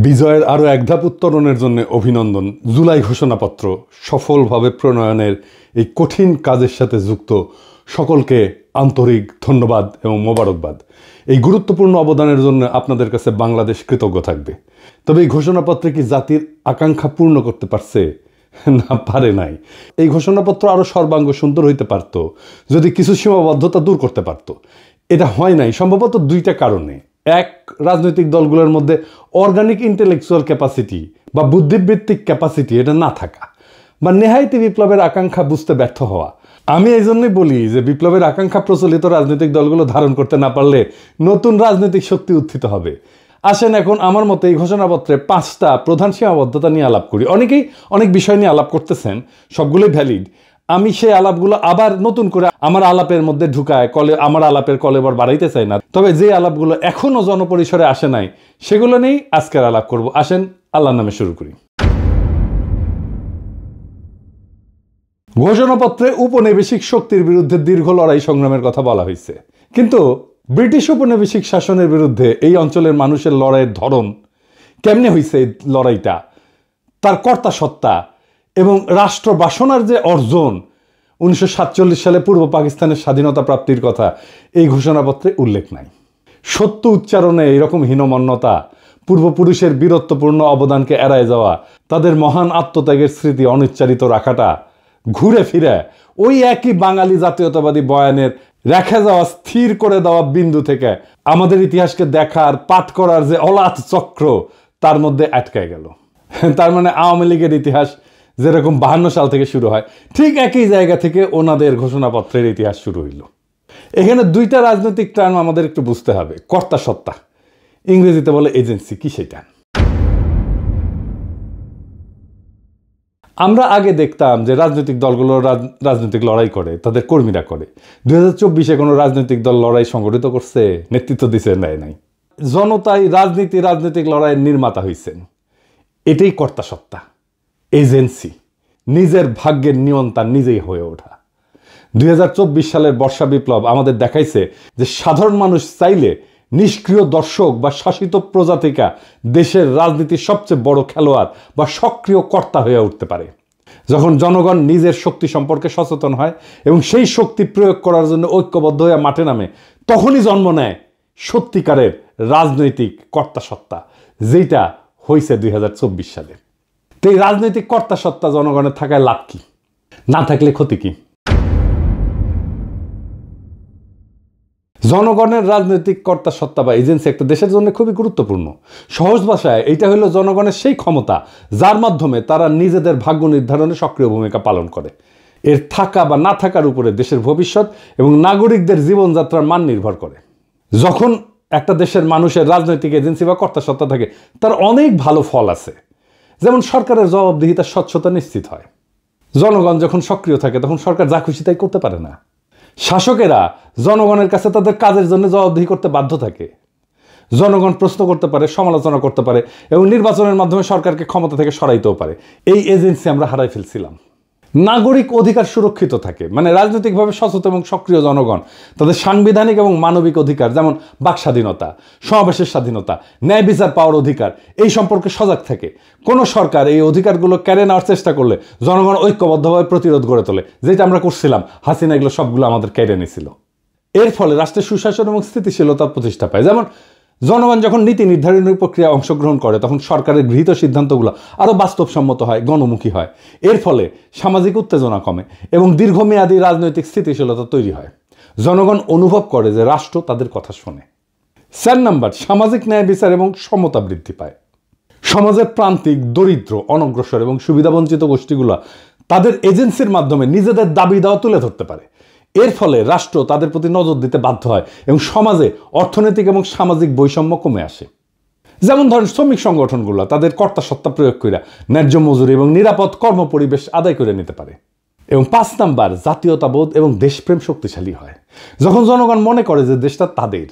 বিজয়ের আরও এক ধাপ উত্তরণের জন্য অভিনন্দন। জুলাই ঘোষণাপত্র সফলভাবে প্রণয়নের এই কঠিন কাজের সাথে যুক্ত সকলকে আন্তরিক ধন্যবাদ এবং মোবারকবাদ। এই গুরুত্বপূর্ণ অবদানের জন্য আপনাদের কাছে বাংলাদেশ কৃতজ্ঞ থাকবে। তবে এই ঘোষণাপত্রে কি জাতির আকাঙ্ক্ষা পূর্ণ করতে পারছে? না, পারে নাই। এই ঘোষণাপত্র আরও সর্বাঙ্গ সুন্দর হইতে পারত যদি কিছু সীমাবদ্ধতা দূর করতে পারত। এটা হয় নাই সম্ভবত দুইটা কারণে। এক, রাজনৈতিক দলগুলোর মধ্যে অর্গানিক ইন্টেলেকচুয়াল ক্যাপাসিটি বা বুদ্ধিবৃত্তিক ক্যাপাসিটি এটা না থাকা, বা নেহায়তি বিপ্লবের আকাঙ্ক্ষা বুঝতে ব্যর্থ হওয়া। আমি এই জন্যই বলি যে বিপ্লবের আকাঙ্ক্ষা প্রচলিত রাজনৈতিক দলগুলো ধারণ করতে না পারলে নতুন রাজনৈতিক শক্তি উত্থিত হবে। আসেন এখন আমার মতে এই ঘোষণাপত্রে 5টা প্রধান সীমাবদ্ধতা নিয়ে আলাপ করি। অনেকেই অনেক বিষয় নিয়ে আলাপ করতেছেন, সবগুলোই ভ্যালিড। আমি সেই আলাপগুলো আবার নতুন করে আমার আলাপের মধ্যে ঢুকায় আমার আলাপের কলেবর বাড়াইতে চাই না। তবে যে আলাপগুলো এখনো জনপরিসরে আসে নাই সেগুলো নিয়েই আজকের আলাপ করব। আসেন আল্লাহর নামে শুরু করি। ঘোষণাপত্রে উপনিবেশিক শক্তির বিরুদ্ধে দীর্ঘ লড়াই সংগ্রামের কথা বলা হয়েছে, কিন্তু ব্রিটিশ উপনিবেশিক শাসনের বিরুদ্ধে এই অঞ্চলের মানুষের লড়াইয়ের ধরন কেমনে হয়েছে, এই লড়াইটা, তার কর্তা সত্তা এবং রাষ্ট্র বাসনার যে অর্জন 1947 সালে পূর্ব পাকিস্তানের স্বাধীনতা প্রাপ্তির কথা এই ঘোষণাপত্রে উল্লেখ নাই। সত্য উচ্চারণে এরকম হীনমন্যতা, পূর্বপুরুষের বীরত্বপূর্ণ অবদানকে এড়ায় যাওয়া, তাদের মহান আত্মত্যাগের স্মৃতি অনিচ্চারিত রাখাটা ঘুরে ফিরে ওই একই বাঙালি জাতীয়তাবাদী বয়ানের রেখে যাওয়া, স্থির করে দেওয়া বিন্দু থেকে আমাদের ইতিহাসকে দেখার, পাঠ করার যে অলাথ চক্র তার মধ্যে আটকায় গেল। তার মানে আওয়ামী লীগের ইতিহাস যেরকম 52 সাল থেকে শুরু হয়, ঠিক একই জায়গা থেকে ওনাদের ঘোষণাপত্রের ইতিহাস শুরু হইল। এখানে দুইটা রাজনৈতিক টার্ম আমাদের একটু বুঝতে হবে। কর্তা সত্তা, ইংরেজিতে বলে এজেন্সি, কি সেটা? আমরা আগে দেখতাম যে রাজনৈতিক দলগুলো রাজনৈতিক লড়াই করে, তাদের কর্মীরা করে। 2024-এ কোনো রাজনৈতিক দল লড়াই সংগঠিত করছে, নেতৃত্ব দিছে? নেয় নাই। জনতাই রাজনৈতিক লড়াইয়ের নির্মাতা হয়েছেন। এটাই কর্তা সত্তা, এজেন্সি, নিজের ভাগ্যের নিয়ন্তা নিজেই হয়ে ওঠা। 2024 সালের বর্ষা বিপ্লব আমাদের দেখাইছে যে সাধারণ মানুষ চাইলে নিষ্ক্রিয় দর্শক বা শাসিত প্রজাতিকা দেশের রাজনীতির সবচেয়ে বড় খেলোয়াড় বা সক্রিয় কর্তা হয়ে উঠতে পারে। যখন জনগণ নিজের শক্তি সম্পর্কে সচেতন হয় এবং সেই শক্তি প্রয়োগ করার জন্য ঐক্যবদ্ধ হয়ে মাঠে নামে, তখনই জন্ম নেয় সত্যিকারের রাজনৈতিক কর্তা সত্তা, যেটা হয়েছে 2024 সালে। তো এই রাজনৈতিক কর্তা সত্তা জনগণের থাকায় লাভ কি, না থাকলে ক্ষতি কি? জনগণের রাজনৈতিক কর্তা সত্তা বা এজেন্সি একটা দেশের জন্য খুবই গুরুত্বপূর্ণ। সহজ ভাষায় এইটা হলো জনগণের সেই ক্ষমতা যার মাধ্যমে তারা নিজেদের ভাগ্য নির্ধারণে সক্রিয় ভূমিকা পালন করে। এর থাকা বা না থাকার উপরে দেশের ভবিষ্যৎ এবং নাগরিকদের জীবনযাত্রার মান নির্ভর করে। যখন একটা দেশের মানুষের রাজনৈতিক এজেন্সি বা কর্তা সত্তা থাকে, তার অনেক ভালো ফল আছে। যেমন সরকারের জবাবদিহিতার স্বচ্ছতা নিশ্চিত হয়। জনগণ যখন সক্রিয় থাকে তখন সরকার যা খুশি তাই করতে পারে না। শাসকেরা জনগণের কাছে তাদের কাজের জন্য জবাবদিহি করতে বাধ্য থাকে। জনগণ প্রশ্ন করতে পারে, সমালোচনা করতে পারে এবং নির্বাচনের মাধ্যমে সরকারকে ক্ষমতা থেকে সরাইতেও পারে। এই এজেন্সি আমরা হারাই ফেলছিলাম। নাগরিক অধিকার সুরক্ষিত থাকে, মানে রাজনৈতিকভাবে সচেতন এবং সক্রিয় জনগণ তাদের সাংবিধানিক এবং মানবিক অধিকার, যেমন বাক স্বাধীনতা, সমাবেশের স্বাধীনতা, ন্যায় বিচার পাওয়ার অধিকার, এই সম্পর্কে সজাগ থাকে। কোনো সরকার এই অধিকারগুলো কেড়ে নেওয়ার চেষ্টা করলে জনগণ ঐক্যবদ্ধভাবে প্রতিরোধ গড়ে তোলে, যেটা আমরা করছিলাম। হাসিনা এগুলো সবগুলো আমাদের কেড়ে নিয়েছিল। এর ফলে রাষ্ট্রের সুশাসন এবং স্থিতিশীলতা প্রতিষ্ঠা পায়। যেমন জনগণ যখন নীতি নির্ধারণের প্রক্রিয়ায় অংশগ্রহণ করে তখন সরকারের গৃহীত সিদ্ধান্তগুলো আরও বাস্তবসম্মত হয়, গণমুখী হয়। এর ফলে সামাজিক উত্তেজনা কমে এবং দীর্ঘমেয়াদী রাজনৈতিক স্থিতিশীলতা তৈরি হয়। জনগণ অনুভব করে যে রাষ্ট্র তাদের কথা শোনে। 4 নাম্বার, সামাজিক ন্যায় বিচার এবং সমতা বৃদ্ধি পায়। সমাজের প্রান্তিক, দরিদ্র, অনগ্রসর এবং সুবিধাবঞ্চিত গোষ্ঠীগুলো তাদের এজেন্সির মাধ্যমে নিজেদের দাবি দাওয়া তুলে ধরতে পারে। এর ফলে রাষ্ট্র তাদের প্রতি নজর দিতে বাধ্য হয় এবং সমাজে অর্থনৈতিক এবং সামাজিক বৈষম্য কমে আসে। যেমন ধরেন শ্রমিক সংগঠনগুলো তাদের কর্তা সত্তা প্রয়োগ করে ন্যায্য মজুরি এবং নিরাপদ কর্মপরিবেশ আদায় করে নিতে পারে। এবং 5 নাম্বার, জাতীয়তাবোধ এবং দেশপ্রেম শক্তিশালী হয়। যখন জনগণ মনে করে যে দেশটা তাদের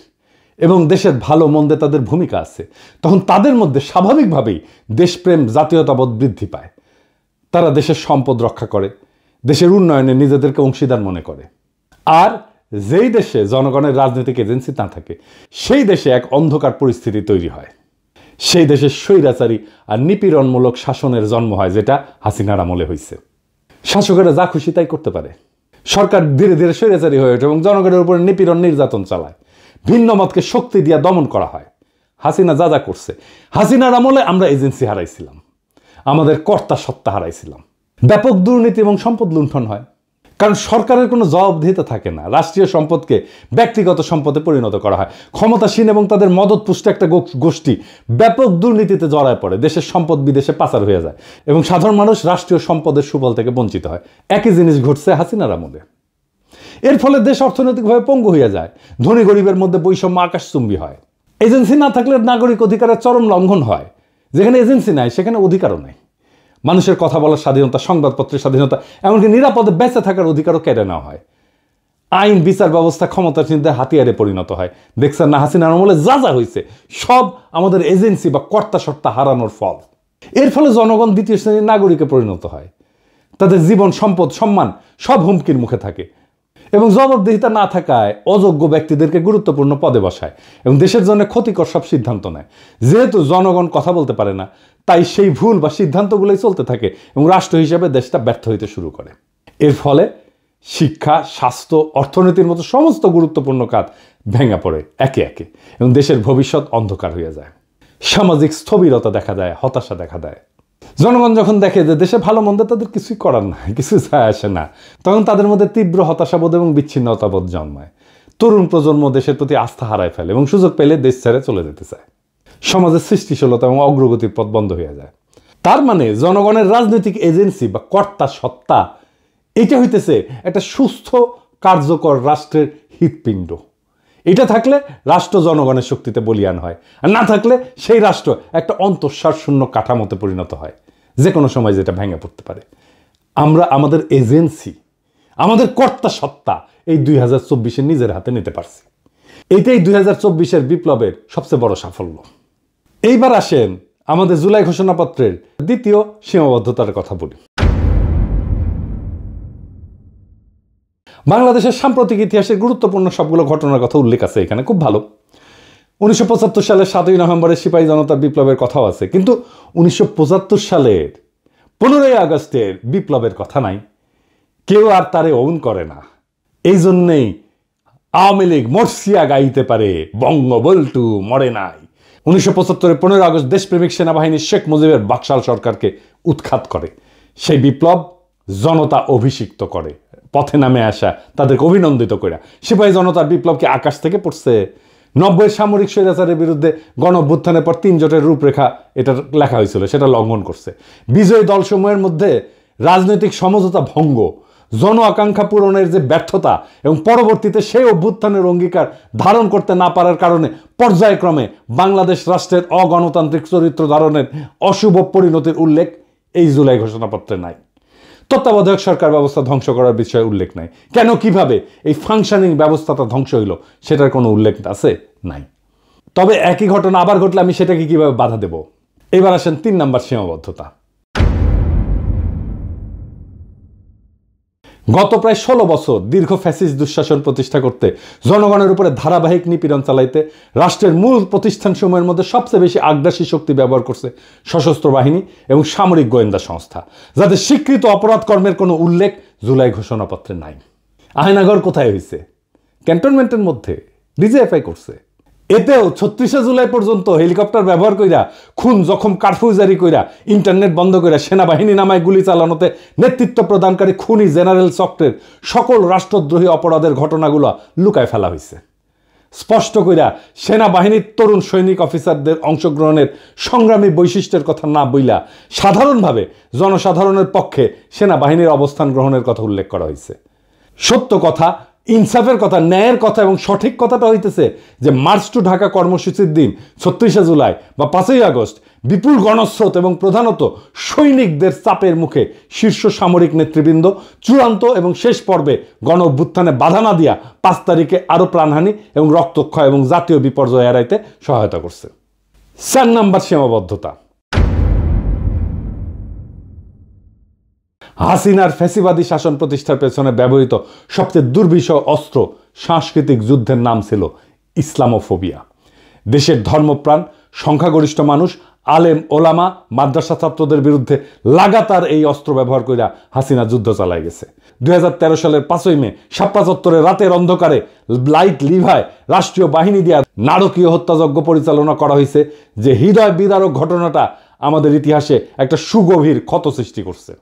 এবং দেশের ভালো মন্দে তাদের ভূমিকা আছে, তখন তাদের মধ্যে স্বাভাবিকভাবেই দেশপ্রেম, জাতীয়তাবোধ বৃদ্ধি পায়। তারা দেশের সম্পদ রক্ষা করে, দেশের উন্নয়নে নিজেদেরকে অংশীদার মনে করে। আর যেই দেশে জনগণের রাজনৈতিক এজেন্সি না থাকে সেই দেশে এক অন্ধকার পরিস্থিতি তৈরি হয়। সেই দেশের স্বৈরাচারী আর নিপীড়নমূলক শাসনের জন্ম হয়, যেটা হাসিনার আমলে হয়েছে। শাসকেরা যা খুশি তাই করতে পারে। সরকার ধীরে ধীরে স্বৈরাচারী হয়ে ওঠে এবং জনগণের উপরে নিপীড়ন নির্যাতন চালায়। ভিন্ন মতকে শক্তি দিয়ে দমন করা হয়। হাসিনা যা যা করছে, হাসিনার আমলে আমরা এজেন্সি হারাইছিলাম, আমাদের কর্তা সত্তা হারাইছিলাম। ব্যাপক দুর্নীতি এবং সম্পদ লুণ্ঠন হয়, কারণ সরকারের কোনো জবাবদিহিতা থাকে না। রাষ্ট্রীয় সম্পদকে ব্যক্তিগত সম্পদে পরিণত করা হয়। ক্ষমতাসীন এবং তাদের মদতপুষ্ট একটা গোষ্ঠী ব্যাপক দুর্নীতিতে জড়ায় পড়ে, দেশের সম্পদ বিদেশে পাচার হয়ে যায় এবং সাধারণ মানুষ রাষ্ট্রীয় সম্পদের সুফল থেকে বঞ্চিত হয়। একই জিনিস ঘটছে হাসিনার আমলে। এর ফলে দেশ অর্থনৈতিকভাবে পঙ্গু হয়ে যায়, ধনী গরিবের মধ্যে বৈষম্য আকাশচুম্বী হয়। এজেন্সি না থাকলে নাগরিক অধিকারের চরম লঙ্ঘন হয়। যেখানে এজেন্সি নাই সেখানে অধিকারও নাই। মানুষের কথা বলার স্বাধীনতা, সংবাদপত্রের স্বাধীনতা, এমনকি নিরাপদে বেঁচে থাকার অধিকারও কেড়ে নেওয়া হয়। আইন বিচার ব্যবস্থা ক্ষমতাসীনদের হাতিয়ারে পরিণত হয়। দেখছেন না হাসিনার আমলে যা যা হয়েছে, সব আমাদের এজেন্সি বা কর্তা সত্তা হারানোর ফল। এর ফলে জনগণ দ্বিতীয় শ্রেণীর নাগরিকে পরিণত হয়। তাদের জীবন, সম্পদ, সম্মান সব হুমকির মুখে থাকে এবং জবাবদিহিতা না থাকায় অযোগ্য ব্যক্তিদেরকে গুরুত্বপূর্ণ পদে বসায় এবং দেশের জন্য ক্ষতিকর সব সিদ্ধান্ত নেয়। যেহেতু জনগণ কথা বলতে পারে না, তাই সেই ভুল বা সিদ্ধান্তগুলোই চলতে থাকে এবং রাষ্ট্র হিসেবে দেশটা ব্যর্থ হইতে শুরু করে। এর ফলে শিক্ষা, স্বাস্থ্য, অর্থনীতির মতো সমস্ত গুরুত্বপূর্ণ কাজ ভেঙে পড়ে একে একে এবং দেশের ভবিষ্যৎ অন্ধকার হয়ে যায়। সামাজিক স্থবিরতা দেখা দেয়, হতাশা দেখা দেয়। জনগণ যখন দেখে যে দেশে ভালো মন্দ তাদের কিছুই করার নাই, কিছু যায় আসে না, তখন তাদের মধ্যে তীব্র হতাশাবোধ এবং বিচ্ছিন্নতাবোধ জন্মায়। তরুণ প্রজন্ম দেশের প্রতি আস্থা হারায় ফেলে এবং সুযোগ পেলে দেশ ছেড়ে চলে যেতে চায়। সমাজের সৃষ্টিশীলতা এবং অগ্রগতির পথ বন্ধ হয়ে যায়। তার মানে জনগণের রাজনৈতিক এজেন্সি বা কর্তা সত্তা, এটা হইতেছে একটা সুস্থ কার্যকর রাষ্ট্রের হৃৎপিণ্ড। এটা থাকলে রাষ্ট্র জনগণের শক্তিতে বলীয়ান হয়, আর না থাকলে সেই রাষ্ট্র একটা অন্তঃসার শূন্য কাঠামোতে পরিণত হয়, যে কোনো সময় যেটা ভেঙে পড়তে পারে। আমরা আমাদের এজেন্সি, আমাদের কর্তা সত্তা এই 2024-এ নিজের হাতে নিতে পারছি। এটাই 2024-এর বিপ্লবের সবচেয়ে বড় সাফল্য। এইবার আসেন আমাদের জুলাই ঘোষণাপত্রের দ্বিতীয় সীমাবদ্ধতার কথা বলি। বাংলাদেশের সাম্প্রতিক ইতিহাসের গুরুত্বপূর্ণ সবগুলো ঘটনার কথা উল্লেখ আছে এখানে, খুব ভালো। 1975 সালের 7ই নভেম্বরের সিপাহী জনতার বিপ্লবের কথাও আছে, কিন্তু 1975 সালের 15ই আগস্টের বিপ্লবের কথা নাই। কেউ আর তারে ওন করে না। এই জন্যেই আওয়ামী লীগ মর্সিয়া গাইতে পারে, বঙ্গবল্টু মরে নাই। 1975-এর 15 আগস্ট দেশপ্রেমিক সেনাবাহিনী শেখ মুজিবের বাকশাল সরকারকে উৎখাত করে। সেই বিপ্লব জনতা অভিষিক্ত করে, পথে নামে আসা তাদেরকে অভিনন্দিত করে। সিপাহী জনতার বিপ্লবকে আকাশ থেকে পড়ছে। 90-এর সামরিক স্বৈরাচারের বিরুদ্ধে গণ অভ্যুত্থানের পর 3 জোটের রূপরেখা এটা লেখা হয়েছিল, সেটা লঙ্ঘন করছে। বিজয়ী দলসমূহের মধ্যে রাজনৈতিক সমঝোতা ভঙ্গ, জন আকাঙ্ক্ষা পূরণের যে ব্যর্থতা এবং পরবর্তীতে সেই অভ্যুত্থানের অঙ্গীকার ধারণ করতে না পারার কারণে পর্যায়ক্রমে বাংলাদেশ রাষ্ট্রের অগণতান্ত্রিক চরিত্র ধারণের অশুভ পরিণতির উল্লেখ এই জুলাই ঘোষণাপত্রে নাই। তত্ত্বাবধায়ক সরকার ব্যবস্থা ধ্বংস করার বিষয়ে উল্লেখ নাই। কেন, কিভাবে এই ফাংশনিং ব্যবস্থাটা ধ্বংস হইল সেটার কোনো উল্লেখ আছে? নাই। তবে একই ঘটনা আবার ঘটলে আমি সেটাকে কিভাবে বাধা দেব? এবার আসেন 3 নম্বর সীমাবদ্ধতা। গত প্রায় 16 বছর দীর্ঘ ফ্যাসিস্ট দুঃশাসন প্রতিষ্ঠা করতে, জনগণের উপরে ধারাবাহিক নিপীড়ন চালাইতে রাষ্ট্রের মূল প্রতিষ্ঠানসমূহের মধ্যে সবচেয়ে বেশি আগ্রাসী শক্তি ব্যবহার করছে সশস্ত্র বাহিনী এবং সামরিক গোয়েন্দা সংস্থা, যাদের স্বীকৃত অপরাধ কর্মের কোনো উল্লেখ জুলাই ঘোষণাপত্রে নাই। আয়নাঘর কোথায় হয়েছে? ক্যান্টনমেন্টের মধ্যে ডিজিএফআই করছে। এতেও 36শে জুলাই পর্যন্ত হেলিকপ্টার ব্যবহার কইরা, খুন জখম কারফিউ জারি কইরা, ইন্টারনেট বন্ধ কইরা সেনাবাহিনী নামায় গুলি চালানোতে নেতৃত্ব প্রদানকারী খুনি জেনারেল চক্রের সকল রাষ্ট্রদ্রোহী অপরাধের ঘটনাগুলো লুকায় ফেলা হয়েছে। স্পষ্ট কইরা সেনাবাহিনীর তরুণ সৈনিক অফিসারদের অংশগ্রহণের সংগ্রামী বৈশিষ্ট্যের কথা না বইলা সাধারণভাবে জনসাধারণের পক্ষে সেনাবাহিনীর অবস্থান গ্রহণের কথা উল্লেখ করা হয়েছে। সত্য কথা, ইনসাফের কথা, ন্যায়ের কথা এবং সঠিক কথাটা হইতেছে যে মার্চ টু ঢাকা কর্মসূচির দিন 36শে জুলাই বা 5ই আগস্ট বিপুল গণস্রোত এবং প্রধানত সৈনিকদের চাপের মুখে শীর্ষ সামরিক নেতৃবৃন্দ চূড়ান্ত এবং শেষ পর্বে গণ অভ্যুত্থানে বাধা না দিয়া 5 তারিখে আরও প্রাণহানি এবং রক্তক্ষয় এবং জাতীয় বিপর্যয় এড়াইতে সহায়তা করছে। 4 নম্বর সীমাবদ্ধতা। হাসিনার ফ্যাসিবাদী শাসন প্রতিষ্ঠার পেছনে ব্যবহৃত সবচেয়ে দুর্বিষহ অস্ত্র সাংস্কৃতিক যুদ্ধের নাম ছিল ইসলামোফোবিয়া। দেশের ধর্মপ্রাণ সংখ্যাগরিষ্ঠ মানুষ, আলেম ওলামা, মাদ্রাসা ছাত্রদের বিরুদ্ধে লাগাতার এই অস্ত্র ব্যবহার করে হাসিনা যুদ্ধ চালায় গেছে। 2013 সালের 5ই মে শাপলা চত্বরে রাতের অন্ধকারে লাইট লিভায় রাষ্ট্রীয় বাহিনী দিয়ে নারকীয় হত্যাযজ্ঞ পরিচালনা করা হয়েছে, যে হৃদয় বিদারক ঘটনাটা আমাদের ইতিহাসে একটা সুগভীর ক্ষত সৃষ্টি করছে।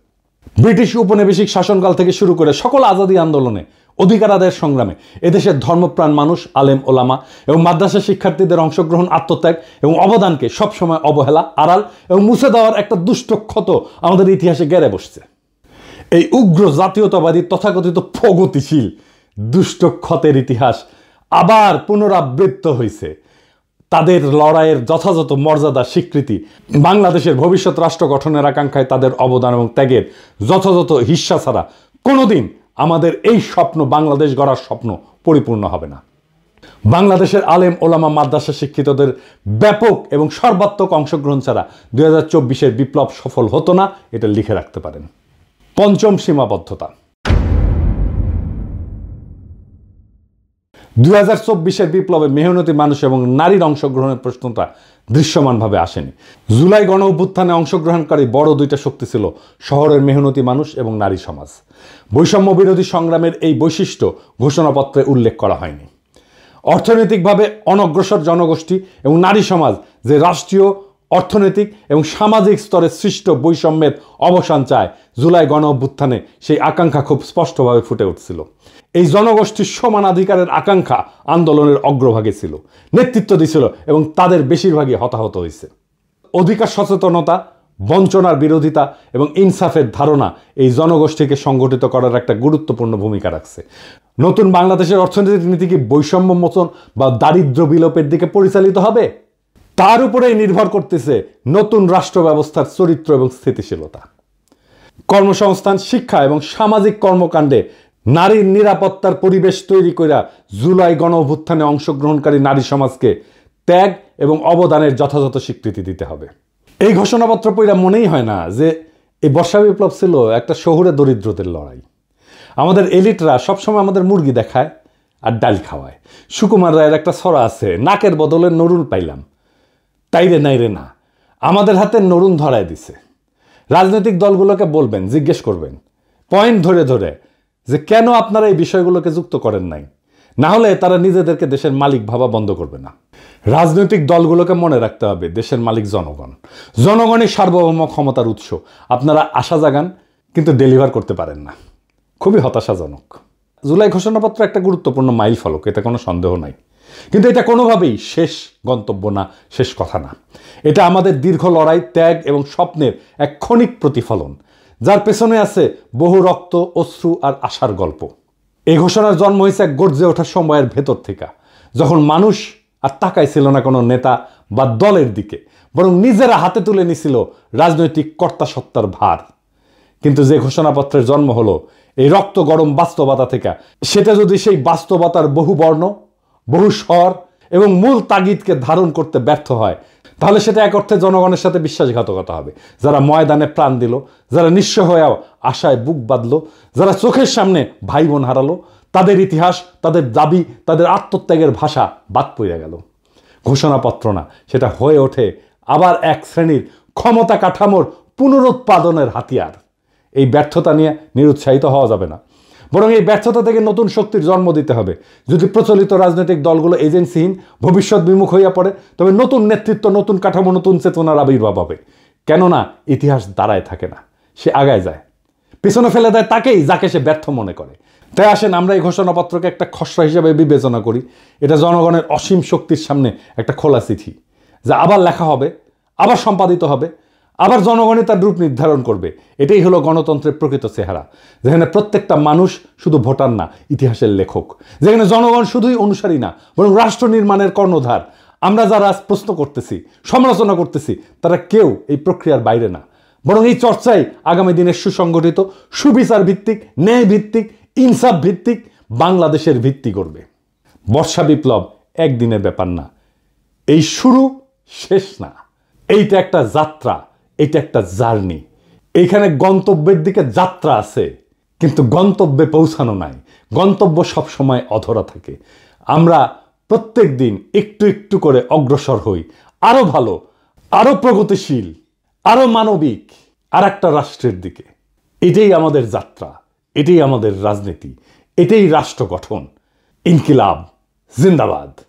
ব্রিটিশ উপনিবেশিক শাসনকাল থেকে শুরু করে সকল আজাদী আন্দোলনে, অধিকার আদায়ের সংগ্রামে এদেশের ধর্মপ্রাণ মানুষ, আলেম ওলামা এবং মাদ্রাসা শিক্ষার্থীদের অংশগ্রহণ, আত্মত্যাগ এবং অবদানকে সবসময় অবহেলা, আড়াল এবং মুছে দেওয়ার একটা দুষ্ট ক্ষত আমাদের ইতিহাসে গেড়ে বসছে। এই উগ্র জাতীয়তাবাদী তথাকথিত প্রগতিশীল দুষ্ট ক্ষতের ইতিহাস আবার পুনরাবৃত্ত হয়েছে। তাদের লড়াইয়ের যথাযথ মর্যাদা স্বীকৃতি, বাংলাদেশের ভবিষ্যৎ রাষ্ট্র গঠনের আকাঙ্ক্ষায় তাদের অবদান এবং ত্যাগের যথাযথ হিস্সা ছাড়া কোনোদিন আমাদের এই স্বপ্ন, বাংলাদেশ গড়ার স্বপ্ন পরিপূর্ণ হবে না। বাংলাদেশের আলেম ওলামা মাদ্রাসা শিক্ষিতদের ব্যাপক এবং সর্বাত্মক অংশগ্রহণ ছাড়া 2024-এর বিপ্লব সফল হতো না, এটা লিখে রাখতে পারেন। পঞ্চম সীমাবদ্ধতা। 2024-এর বিপ্লবে মেহনতি মানুষ এবং নারীর অংশগ্রহণের প্রশ্নটা দৃশ্যমানভাবে আসেনি। জুলাই গণ অভ্যুত্থানে অংশগ্রহণকারী বড় দুইটা শক্তি ছিল শহরের মেহনতি মানুষ এবং নারী সমাজ। বৈষম্য বিরোধী সংগ্রামের এই বৈশিষ্ট্য ঘোষণাপত্রে উল্লেখ করা হয়নি। অর্থনৈতিকভাবে অনগ্রসর জনগোষ্ঠী এবং নারী সমাজ যে রাষ্ট্রীয়, অর্থনৈতিক এবং সামাজিক স্তরে সৃষ্ট বৈষম্যের অবসান চায়, জুলাই গণ অভ্যুত্থানে সেই আকাঙ্ক্ষা খুব স্পষ্টভাবে ফুটে উঠছিল। এই জনগোষ্ঠীর সমানাধিকারের আকাঙ্ক্ষা আন্দোলনের অগ্রভাগে ছিল, নেতৃত্ব দিছিল এবং তাদের বেশিরভাগই হতাহত হয়েছে। অধিকার সচেতনতা, বঞ্চনার বিরোধিতা এবং ইনসাফের ধারণা এই জনগোষ্ঠীকে সংগঠিত করার একটা গুরুত্বপূর্ণ ভূমিকা রাখছে। নতুন বাংলাদেশের অর্থনৈতিক নীতি কি বৈষম্য মোচন বা দারিদ্র্য বিলোপের দিকে পরিচালিত হবে? তার উপরেই নির্ভর করতেছে নতুন রাষ্ট্র ব্যবস্থার চরিত্র এবং স্থিতিশীলতা। কর্মসংস্থান, শিক্ষা এবং সামাজিক কর্মকাণ্ডে নারীর নিরাপত্তার পরিবেশ তৈরি করে জুলাই গণ অভ্যুত্থানে অংশগ্রহণকারী নারী সমাজকে ত্যাগ এবং অবদানের যথাযথ স্বীকৃতি দিতে হবে। এই ঘোষণাপত্র পড়া মনেই হয় না যে এই বর্ষা বিপ্লব ছিল একটা শহুরে দরিদ্রদের লড়াই। আমাদের এলিটরা সবসময় আমাদের মুরগি দেখায় আর ডাল খাওয়ায়। সুকুমার রায়ের একটা ছড়া আছে, নাকের বদলে নরুন পাইলাম, তাইরে নাইরে না, আমাদের হাতে নরুন ধরায় দিছে। রাজনৈতিক দলগুলোকে বলবেন, জিজ্ঞেস করবেন পয়েন্ট ধরে ধরে যে কেন আপনারা এই বিষয়গুলোকে যুক্ত করেন নাই, না হলে তারা নিজেদেরকে দেশের মালিক ভাবা বন্ধ করবে না। রাজনৈতিক দলগুলোকে মনে রাখতে হবে দেশের মালিক জনগণ, জনগণই সার্বভৌম ক্ষমতার উৎস। আপনারা আশা জাগান কিন্তু ডেলিভার করতে পারেন না, খুবই হতাশাজনক। জুলাই ঘোষণাপত্র একটা গুরুত্বপূর্ণ মাইল ফলক, এতে কোনো সন্দেহ নাই, কিন্তু এটা কোনোভাবেই শেষ গন্তব্য না, শেষ কথা না। এটা আমাদের দীর্ঘ লড়াই, ত্যাগ এবং স্বপ্নের এক ক্ষণিক প্রতিফলন, যার পেছনে আছে বহু রক্ত, অশ্রু আর আশার গল্প। এই ঘোষণার জন্ম হয়েছে এক গর্জে ওঠার সময়ের ভেতর থেকে, যখন মানুষ আর তাকাইছিল না কোনো নেতা বা দলের দিকে, বরং নিজেরা হাতে তুলে নিছিল রাজনৈতিক কর্তাসত্তার ভার। কিন্তু যে ঘোষণাপত্রের জন্ম হলো এই রক্ত গরম বাস্তবতা থেকে, সেটা যদি সেই বাস্তবতার বহু বর্ণ, বহু স্বর এবং মূল তাগিদকে ধারণ করতে ব্যর্থ হয়, তাহলে সেটা এক অর্থে জনগণের সাথে বিশ্বাসঘাতকতা হবে। যারা ময়দানে প্রাণ দিল, যারা নিঃস্ব হয়েও আশায় বুক বাঁধল, যারা চোখের সামনে ভাই বোন হারালো, তাদের ইতিহাস, তাদের দাবি, তাদের আত্মত্যাগের ভাষা বাদ পড়ে গেল। ঘোষণাপত্র না, সেটা হয়ে ওঠে আবার এক শ্রেণীর ক্ষমতা কাঠামোর পুনরুৎপাদনের হাতিয়ার। এই ব্যর্থতা নিয়ে নিরুৎসাহিত হওয়া যাবে না, বরং এই ব্যর্থতা থেকে নতুন শক্তির জন্ম দিতে হবে। যদি প্রচলিত রাজনৈতিক দলগুলো এজেন্সিহীন, ভবিষ্যৎ বিমুখ হইয়া পড়ে, তবে নতুন নেতৃত্ব, নতুন কাঠামো, নতুন চেতনার আবির্ভাব হবে। কেননা ইতিহাস দাঁড়ায় থাকে না, সে আগায় যায়, পেছনে ফেলে দেয় তাকেই যাকে সে ব্যর্থ মনে করে। তাই আসেন আমরা এই ঘোষণাপত্রকে একটা খসড়া হিসেবে বিবেচনা করি। এটা জনগণের অসীম শক্তির সামনে একটা খোলা চিঠি, যা আবার লেখা হবে, আবার সম্পাদিত হবে, আবার জনগণই তার রূপ নির্ধারণ করবে। এটাই হলো গণতন্ত্রের প্রকৃত চেহারা, যেখানে প্রত্যেকটা মানুষ শুধু ভোটার না, ইতিহাসের লেখক, যেখানে জনগণ শুধুই অনুসারী না, বরং রাষ্ট্র নির্মাণের কর্ণধার। আমরা যারা আজ প্রশ্ন করতেছি, সমালোচনা করতেছি, তারা কেউ এই প্রক্রিয়ার বাইরে না, বরং এই চর্চাই আগামী দিনের সুসংগঠিত, সুবিচার ভিত্তিক, ন্যায় ভিত্তিক, ইনসাফ ভিত্তিক বাংলাদেশের ভিত্তি করবে। বর্ষা বিপ্লব একদিনের ব্যাপার না, এই শুরু, শেষ না। এইটা একটা যাত্রা, এটা একটা জার্নি। এইখানে গন্তব্যের দিকে যাত্রা আছে, কিন্তু গন্তব্যে পৌঁছানো নাই। গন্তব্য সবসময় অধরা থাকে। আমরা প্রত্যেক দিন একটু একটু করে অগ্রসর হই, আরো ভালো, আরো প্রগতিশীল, আরো মানবিক আর একটা রাষ্ট্রের দিকে। এটাই আমাদের যাত্রা, এটাই আমাদের রাজনীতি, এটাই রাষ্ট্র গঠন। ইনকিলাব জিন্দাবাদ।